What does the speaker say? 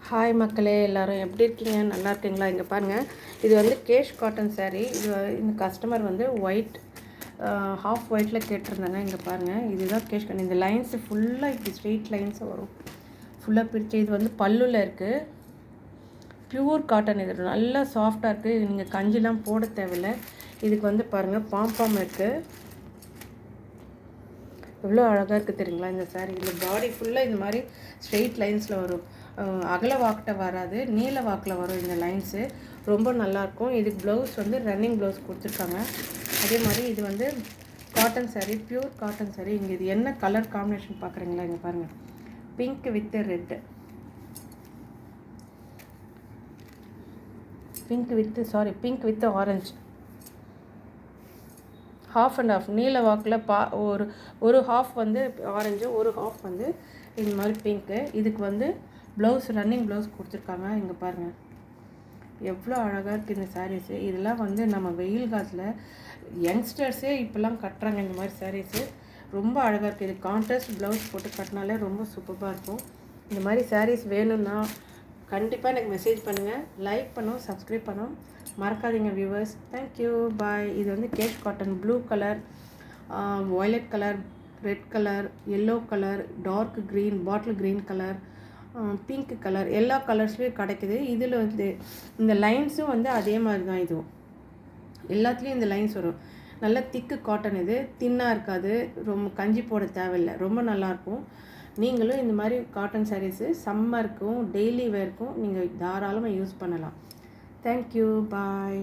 Hi மக்களே, எல்லோரும் எப்படி இருக்கீங்க? நல்லா இருக்கீங்களா? இங்கே பாருங்கள், இது வந்து கேஷ் காட்டன் சாரீ. இது இந்த கஸ்டமர் வந்து ஒயிட் ஹாஃப் ஒயிட்டில் கேட்டிருந்தாங்க. இங்கே பாருங்கள், இதுதான் கேஷ் காட்டன். இந்த லைன்ஸு ஃபுல்லாக இப்படி ஸ்ட்ரெயிட் லைன்ஸ் வரும், ஃபுல்லாக பிரித்து. இது வந்து பல்லுவில் இருக்குது. Pure cotton. இது நல்லா சாஃப்டாக இருக்குது. இது நீங்கள் கஞ்சிலாம் போட தேவையில்லை. இதுக்கு வந்து பாருங்கள், பாம்பாம் இருக்குது. எவ்வளோ அழகாக இருக்குது தெரியுங்களா இந்த சாரீ. இந்த பாடி ஃபுல்லாக இந்த மாதிரி ஸ்ட்ரெயிட் லைன்ஸில் வரும். அகல வாக்கிட்ட வராது, நீல வாக்கில் வரும் இந்த லைன்ஸு. ரொம்ப நல்லாயிருக்கும். இதுக்கு ப்ளவுஸ் வந்து ரன்னிங் ப்ளவுஸ் கொடுத்துருக்காங்க. அதே மாதிரி இது வந்து cotton sari, pure cotton sari. இங்கே இது என்ன கலர் காம்பினேஷன் பார்க்குறீங்களா? இங்கே பாருங்கள், pink with red, pink with orange. Half and half நீல வாக்கில் ஒரு ஹாஃப் வந்து ஆரஞ்சு, ஒரு ஹாஃப் வந்து இந்த மாதிரி பிங்க்கு. இதுக்கு வந்து ப்ளவுஸ் ரன்னிங் ப்ளவுஸ் கொடுத்துருக்காங்க. இங்கே பாருங்கள், எவ்வளோ அழகாக இருக்குது இந்த சாரீஸு. இதெல்லாம் வந்து நம்ம வெயில் காலத்தில் யங்ஸ்டர்ஸே இப்போல்லாம் கட்டுறாங்க இந்த மாதிரி சாரீஸு. ரொம்ப அழகாக இருக்குது. இது கான்ட்ராஸ்ட் ப்ளவுஸ் போட்டு கட்டினாலே ரொம்ப சூப்பராக இருக்கும். இந்த மாதிரி சாரீஸ் வேணும்னா கண்டிப்பாக எனக்கு மெசேஜ் பண்ணுங்கள். லைக் பண்ணும், சப்ஸ்கிரைப் பண்ணும் மறக்காதீங்க வியூவர்ஸ். Thank you, bye. இது வந்து cash cotton. Blue colour, violet colour, red colour, yellow colour, dark green, bottle green colour, pink colour, எல்லா கலர்ஸ்லேயும் கிடைக்குது. இதில் வந்து இந்த லைன்ஸும் வந்து அதே மாதிரி தான். இதுவும் எல்லாத்துலேயும் இந்த லைன்ஸ் வரும். நல்லா திக்கு காட்டன். இது தின்னாக இருக்காது, ரொம்ப கஞ்சி போட தேவையில்லை, ரொம்ப நல்லாயிருக்கும். நீங்களும் இந்த மாதிரி காட்டன் சாரீஸு சம்மருக்கும் டெய்லி வேர்க்கும் நீங்கள் தாராளமாக யூஸ் பண்ணலாம். தேங்க்யூ, பாய்.